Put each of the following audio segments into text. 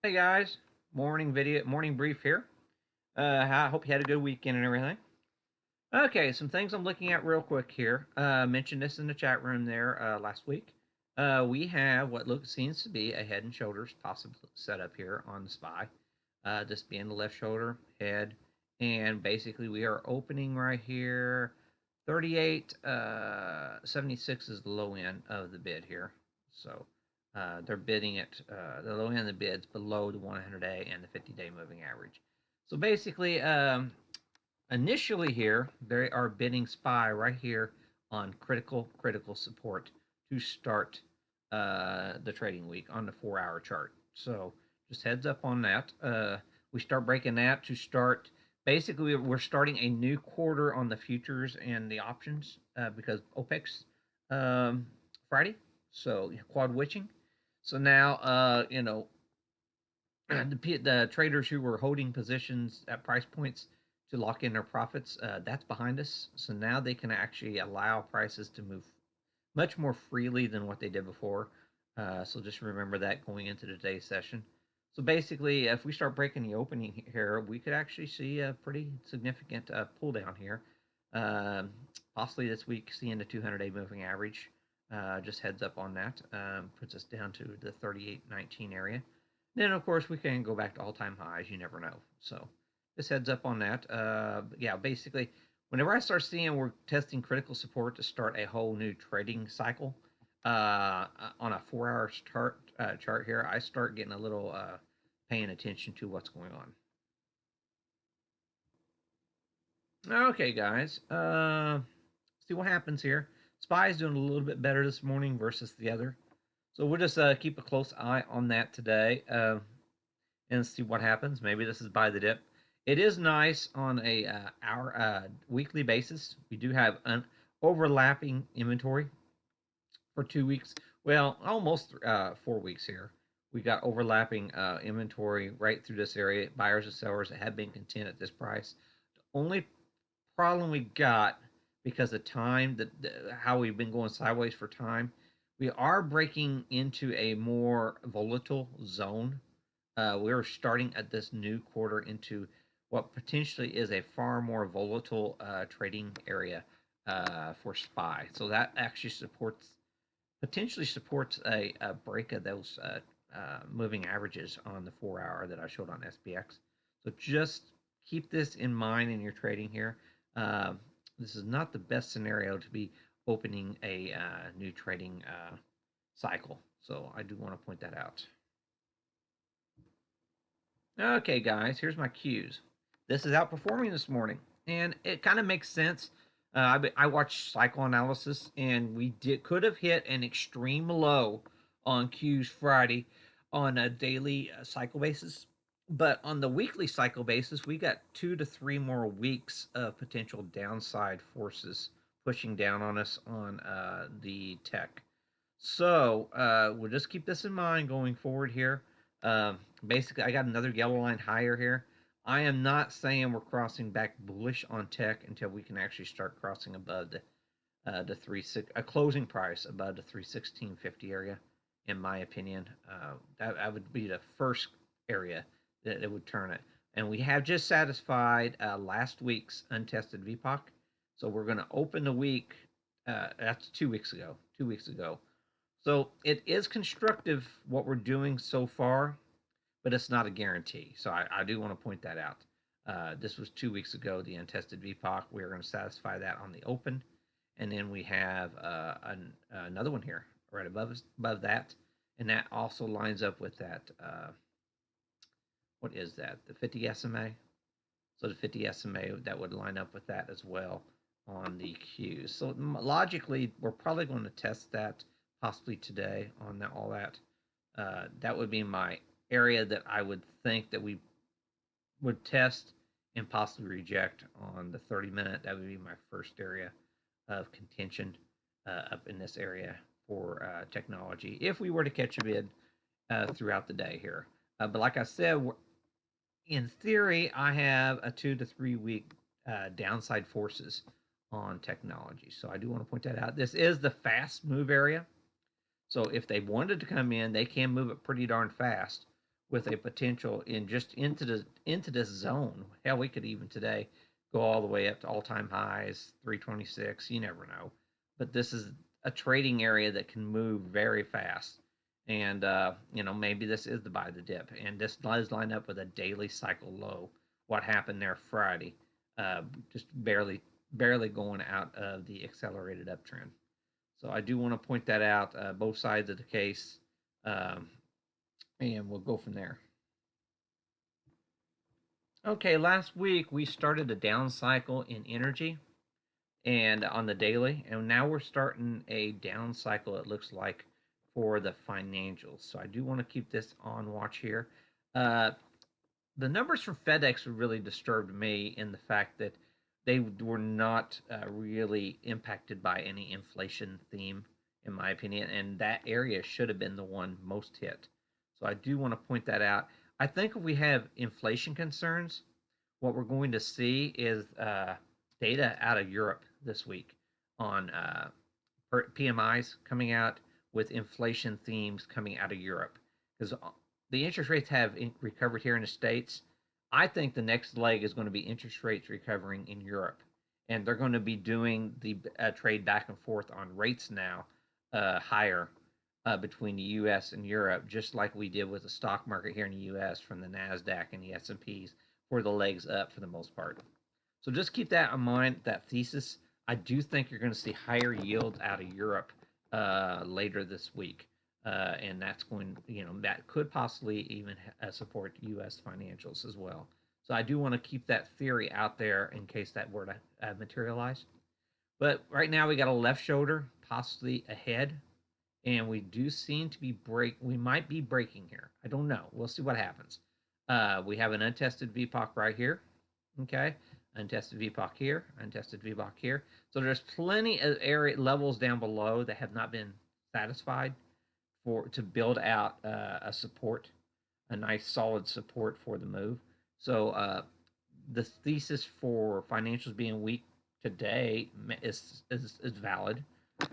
Hey guys, morning brief here. I hope you had a good weekend and everything. Okay, some things I'm looking at real quick here. Mentioned this in the chat room there last week. We have what looks seems to be a Head and Shoulders possible setup here on the SPY. This being the left shoulder, head, and basically we are opening right here. 38 76 is the low end of the bid here. So they're bidding it, the low end of the bids below the 100-day and the 50-day moving average. So basically, initially here, they are bidding SPY right here on critical support to start the trading week on the 4-hour chart. So just heads up on that. We start breaking that to start. Basically, we're starting a new quarter on the futures and the options because OPEC's Friday. So quad witching. So now, the traders who were holding positions at price points to lock in their profits, that's behind us. So now they can actually allow prices to move much more freely than what they did before. So just remember that going into today's session. So basically, if we start breaking the opening here, we could actually see a pretty significant pull down here. Um, Possibly this week, seeing the 200-day moving average. Just heads up on that. Puts us down to the 38.19 area. Then, of course, we can go back to all-time highs. You never know. So just heads up on that. Yeah, basically, whenever I start seeing we're testing critical support to start a whole new trading cycle on a 4-hour chart here, I start getting a little paying attention to what's going on. Okay, guys. See what happens here. SPY is doing a little bit better this morning versus the other. So we'll just keep a close eye on that today and see what happens. Maybe this is by the dip. It is nice on a hour weekly basis. We do have an overlapping inventory for 2 weeks. Well, almost 4 weeks here. We got overlapping inventory right through this area. Buyers and sellers that have been content at this price. The only problem we got because of time, how we've been going sideways for time, we are breaking into a more volatile zone. We're starting at this new quarter into what potentially is a far more volatile trading area for SPY. So that actually potentially supports a break of those moving averages on the 4-hour that I showed on SPX. So just keep this in mind in your trading here. This is not the best scenario to be opening a new trading cycle. So I do want to point that out. Okay, guys, here's my cues. This is outperforming this morning, and it kind of makes sense. I watched cycle analysis, and we could have hit an extreme low on cues Friday on a daily cycle basis, but on the weekly cycle basis, we got 2 to 3 more weeks of potential downside forces pushing down on us on the tech. So we'll just keep this in mind going forward here. Basically, I got another yellow line higher here. I am not saying we're crossing back bullish on tech until we can actually start crossing above the 3.6 a closing price above the 316.50 area. In my opinion, that would be the first area that it would turn it. And we have just satisfied last week's untested VPOC, so we're going to open the week. That's 2 weeks ago. 2 weeks ago. So it is constructive what we're doing so far, but it's not a guarantee. So I do want to point that out. This was 2 weeks ago, the untested VPOC. We're going to satisfy that on the open. And then we have another one here right above that. And that also lines up with that. What is that? The 50 SMA. So the 50 SMA, that would line up with that as well on the Qs. So logically, we're probably going to test that possibly today on all that. That would be my area that I would think that we would test and possibly reject on the 30-minute. That would be my first area of contention up in this area for technology if we were to catch a bid throughout the day here. But like I said, in theory, I have a 2 to 3 week downside forces on technology. So I do want to point that out. This is the fast move area. So if they wanted to come in, they can move it pretty darn fast. with a potential in just into this zone. Hell, we could even today go all the way up to all-time highs, 326. You never know, but this is a trading area that can move very fast. And maybe this is the buy the dip, and this does line up with a daily cycle low. What happened there Friday? Just barely going out of the accelerated uptrend. So I do want to point that out, both sides of the case, um, and we'll go from there. Okay, last week we started a down cycle in energy and on the daily, and now we're starting a down cycle, it looks like, for the financials. So I do want to keep this on watch here. Uh, the numbers from FedEx really disturbed me in the fact that they were not really impacted by any inflation theme, in my opinion, and that area should have been the one most hit. So I do want to point that out. I think if we have inflation concerns, what we're going to see is data out of Europe this week on PMIs coming out with inflation themes coming out of Europe, because the interest rates have recovered here in the States. I think the next leg is going to be interest rates recovering in Europe, and they're going to be doing the trade back and forth on rates now, higher between the U.S. and Europe, just like we did with the stock market here in the U.S. from the Nasdaq and the S&Ps for the legs up for the most part. So just keep that in mind. That thesis. I do think you're going to see higher yields out of Europe later this week, and that's going, that could possibly even support U.S. financials as well. So I do want to keep that theory out there in case that were to materialize. But right now we got a left shoulder possibly ahead, and we do seem to be break. We might be breaking here. I don't know. We'll see what happens. We have an untested VPOC right here. Okay, untested VPOC here, untested VPOC here. So there's plenty of area levels down below that have not been satisfied for to build out a support, a nice solid support for the move. So the thesis for financials being weak today is valid.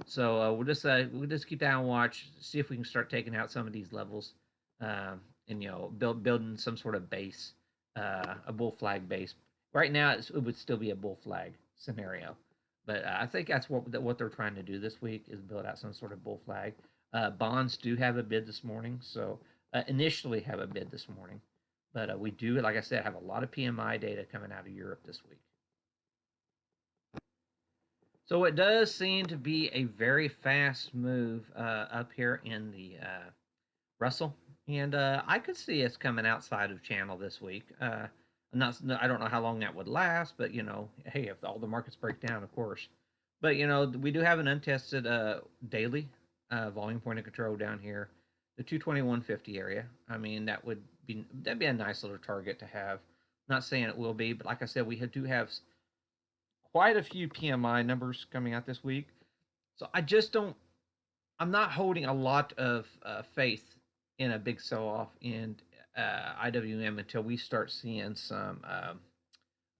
So we'll just keep that on watch, see if we can start taking out some of these levels, and building some sort of base, a bull flag base. Right now, it would still be a bull flag scenario, but I think that's what they're trying to do this week is build out some sort of bull flag. Bonds do have a bid this morning, so initially have a bid this morning, but we do, like I said, have a lot of PMI data coming out of Europe this week. So it does seem to be a very fast move up here in the Russell, and I could see us coming outside of channel this week. I don't know how long that would last, but hey, if all the markets break down, of course. But we do have an untested daily volume point of control down here, the 221.50 area. I mean, that'd be a nice little target to have. Not saying it will be, but like I said, do have quite a few PMI numbers coming out this week. So I just don't. I'm not holding a lot of faith in a big sell-off in IWM until we start seeing some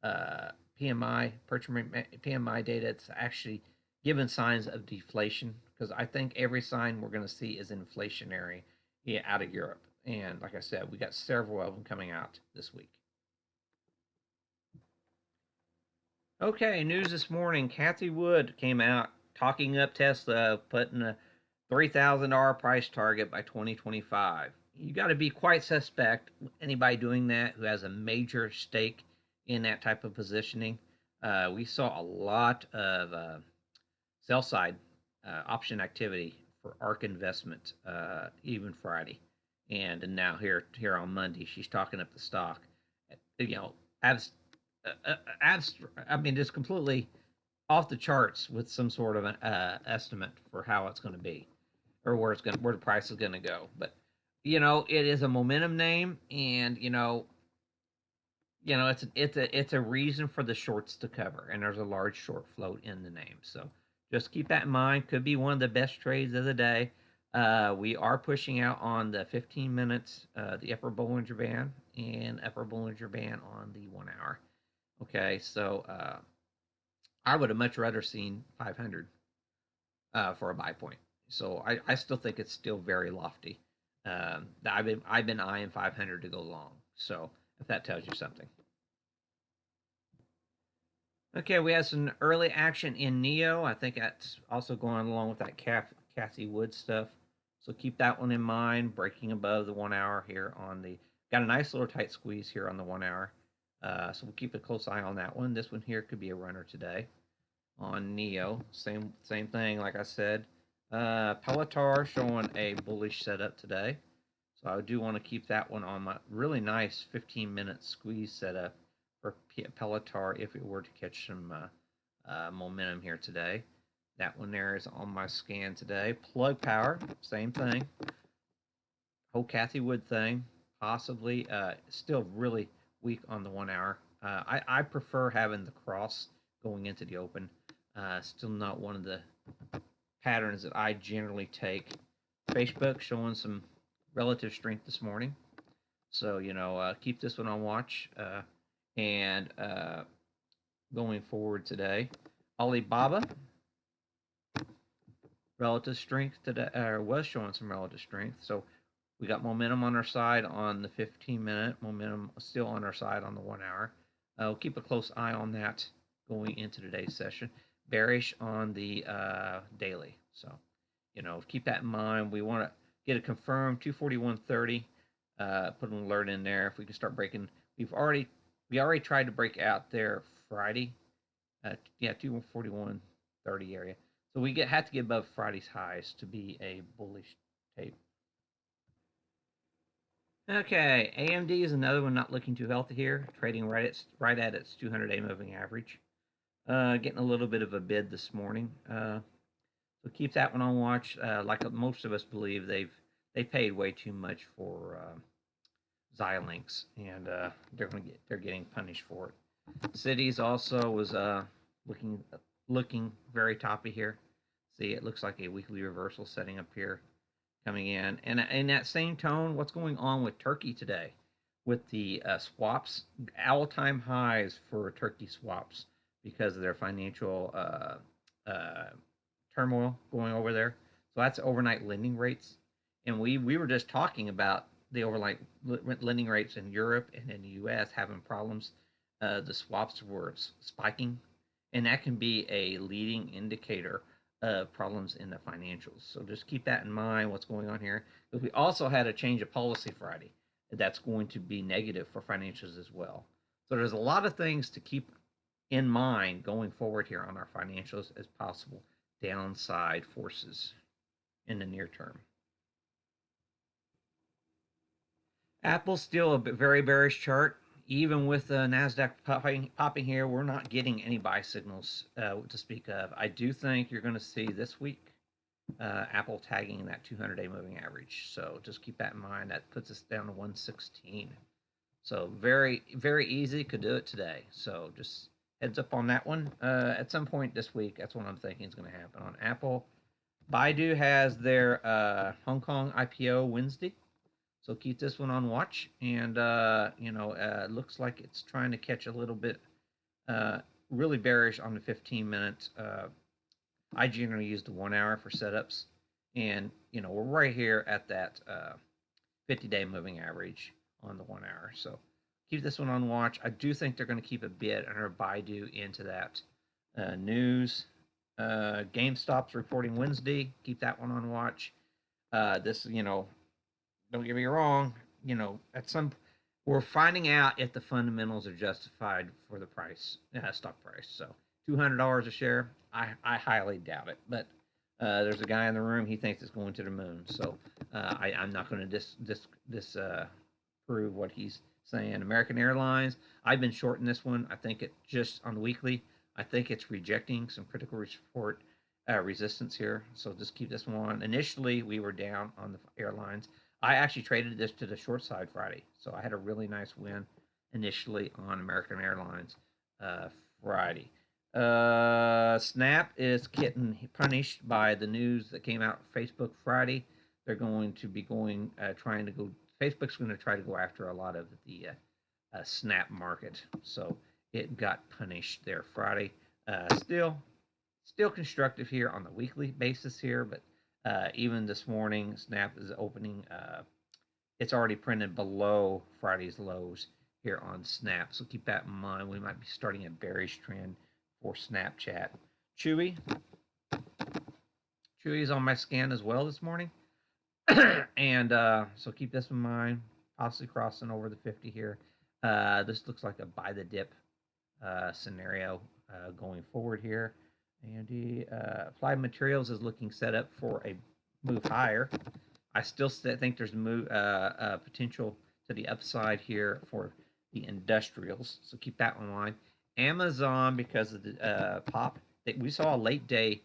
PMI PMI data that's actually giving signs of deflation. Because I think every sign we're going to see is inflationary, out of Europe. And like I said, we got several of them coming out this week. Okay, news this morning. Cathie Wood came out talking up Tesla, putting a $3,000 price target by 2025. You got to be quite suspect, anybody doing that who has a major stake in that type of positioning. We saw a lot of sell side option activity for ARK Investment, even Friday. And now here on Monday, she's talking up the stock. Abs I mean, just completely off the charts with some sort of an estimate for how it's going to be, or where the price is going to go. But it is a momentum name, and it's a reason for the shorts to cover, and there's a large short float in the name. So just keep that in mind. Could be one of the best trades of the day. We are pushing out on the 15 minutes, the upper Bollinger Band and upper Bollinger Band on the 1 hour. Okay, so I would have much rather seen 500 for a buy point. So I still think it's still very lofty. I've been eyeing 500 to go long. So if that tells you something. Okay, we have some early action in Neo. I think that's also going along with that Cassie Wood stuff. So keep that one in mind. Breaking above the 1 hour here on the got a nice little tight squeeze here on the 1 hour. So we'll keep a close eye on that one. This one here could be a runner today on Neo. Same thing, like I said. Pelotar showing a bullish setup today. So I do want to keep that one on my really nice 15-minute squeeze setup for Pelotar if it were to catch some momentum here today. That one there is on my scan today. Plug Power, same thing. Whole Kathy Wood thing, possibly. Still really weak on the 1 hour. I prefer having the cross going into the open. Still not one of the patterns that I generally take. Facebook showing some relative strength this morning. So, keep this one on watch. And going forward today, Alibaba, relative strength today, was showing some relative strength. So we got momentum on our side on the 15-minute, momentum still on our side on the 1 hour. We'll keep a close eye on that going into today's session. Bearish on the daily. So, keep that in mind. We want to get it confirmed 241.30. Put an alert in there if we can start breaking. We already tried to break out there Friday. 241.30 area. So we had to get above Friday's highs to be a bullish tape. Okay, AMD is another one not looking too healthy here, trading right at its 200-day moving average. Getting a little bit of a bid this morning. So keep that one on watch. Like most of us believe, they paid way too much for Xilinx, and they're getting punished for it. Cities also was looking very toppy here. See, it looks like a weekly reversal setting up here, coming in, and in that same tone, what's going on with Turkey today, with the swaps, all-time highs for Turkey swaps because of their financial turmoil going over there. So that's overnight lending rates, and we were just talking about the overnight lending rates in Europe and in the U.S. having problems. The swaps were spiking, and that can be a leading indicator of problems in the financials. So just keep that in mind. What's going on here? Because we also had a change of policy Friday that's going to be negative for financials as well. So there's a lot of things to keep in mind going forward here on our financials as possible downside forces in the near term. Apple's still a very bearish chart. Even with the Nasdaq popping here, we're not getting any buy signals to speak of. I do think you're going to see this week Apple tagging that 200-day moving average. So just keep that in mind. That puts us down to 116. So very, very easy. Could do it today. So just heads up on that one. At some point this week, that's what I'm thinking is going to happen on Apple. Baidu has their Hong Kong IPO Wednesday. So keep this one on watch. And, looks like it's trying to catch a little bit really bearish on the 15-minute. I generally use the 1 hour for setups. And, we're right here at that 50-day moving average on the 1 hour. So keep this one on watch. I do think they're going to keep a bid under Baidu into that news. GameStop's reporting Wednesday. Keep that one on watch. This, don't get me wrong, at some we're finding out if the fundamentals are justified for the price, stock price. So $200 a share, I highly doubt it. But there's a guy in the room, he thinks it's going to the moon. So I'm not going to disprove what he's saying. American Airlines, I've been shorting this one. I think it just on the weekly, I think it's rejecting some critical support resistance here. So just keep this one on. Initially, we were down on the airlines. I actually traded this to the short side Friday, so I had a really nice win initially on American Airlines Friday. Snap is getting punished by the news that came out Facebook Friday. They're going to be trying to go. Facebook's going to try to go after a lot of the Snap market, so it got punished there Friday. Still constructive here on the weekly basis here, but Even this morning, Snap is opening. It's already printed below Friday's lows here on Snap. So keep that in mind. We might be starting a bearish trend for Snapchat. Chewy. Chewy is on my scan as well this morning. And so keep this in mind. Possibly crossing over the 50 here. This looks like a buy the dip scenario going forward here. And the Applied Materials is looking set up for a move higher. I still think there's potential to the upside here for the industrials. So keep that in mind. Amazon, because of the pop, we saw a late day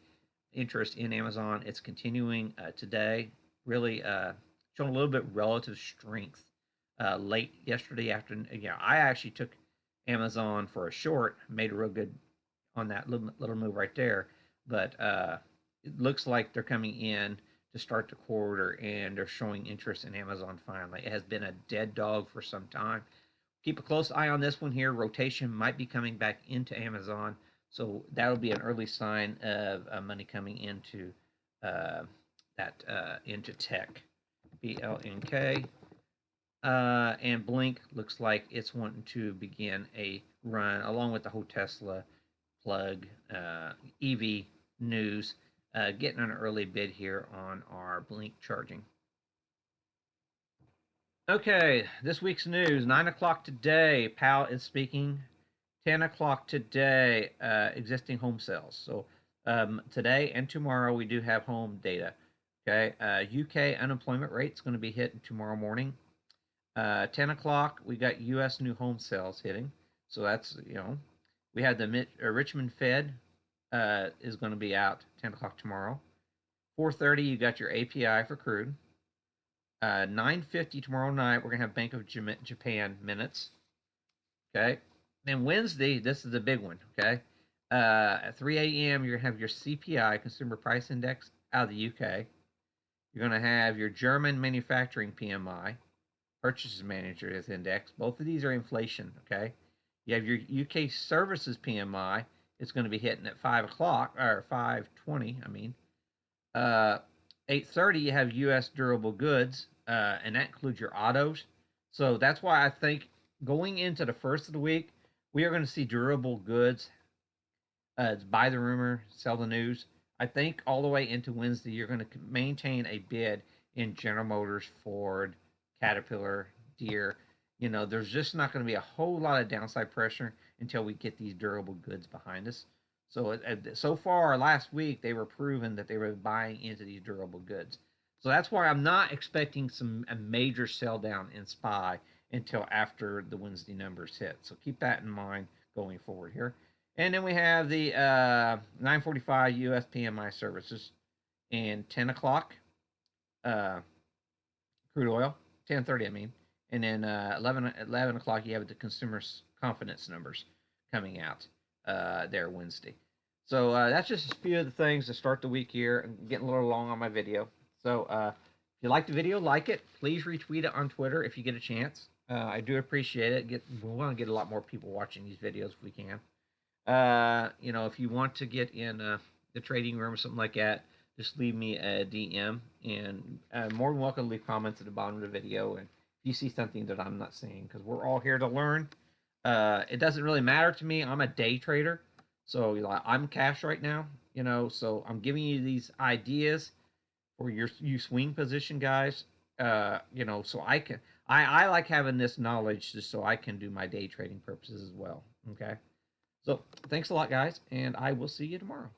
interest in Amazon. It's continuing today, really showing a little bit relative strength late yesterday afternoon. Yeah, I actually took Amazon for a short, made a real good on that little move right there. But it looks like they're coming in to start the quarter, and they're showing interest in Amazon finally. It has been a dead dog for some time. Keep a close eye on this one here. Rotation might be coming back into Amazon, so that'll be an early sign of money coming into into tech. BLNK. And Blink looks like it's wanting to begin a run along with the whole Tesla plug EV news, getting an early bid here on our Blink charging. Okay, this week's news, 9 o'clock today, Powell is speaking. 10 o'clock today, existing home sales. So today and tomorrow we do have home data. Okay, UK unemployment rate is going to be hit tomorrow morning. 10 o'clock, we got U.S. new home sales hitting. So that's, we have the Richmond Fed is going to be out 10 o'clock tomorrow. 4:30, you got your API for crude. 9:50 tomorrow night, we're going to have Bank of Japan minutes. Okay. Then Wednesday, this is the big one. Okay. At 3 a.m., you're going to have your CPI, Consumer Price Index, out of the UK. You're going to have your German manufacturing PMI, Purchases Managers Index. Both of these are inflation. Okay. You have your UK Services PMI. It's going to be hitting at 5 o'clock, or 5:20, I mean. 8:30, you have U.S. durable goods, and that includes your autos. So that's why I think going into the first of the week, we are going to see durable goods. It's buy the rumor, sell the news. I think all the way into Wednesday, you're going to maintain a bid in General Motors, Ford, Caterpillar, Deere. There's just not going to be a whole lot of downside pressure until we get these durable goods behind us. So far, last week, they were proven that they were buying into these durable goods. So that's why I'm not expecting a major sell down in SPY until after the Wednesday numbers hit. So keep that in mind going forward here. And then we have the 9:45 U.S. PMI services, and 10 o'clock crude oil, 10:30 I mean, and then 11 o'clock you have the consumer confidence numbers coming out there Wednesday. So that's just a few of the things to start the week here. I'm getting a little long on my video. So if you like the video, like it. Please retweet it on Twitter if you get a chance. I do appreciate it. We want to get a lot more people watching these videos if we can. If you want to get in the trading room or something like that, just leave me a DM, and more than welcome to leave comments at the bottom of the video. And if you see something that I'm not seeing, because we're all here to learn. It doesn't really matter to me. I'm a day trader, so I'm cash right now. So I'm giving you these ideas for you swing position guys. So I like having this knowledge just so I can do my day trading purposes as well. Okay. So thanks a lot, guys, and I will see you tomorrow.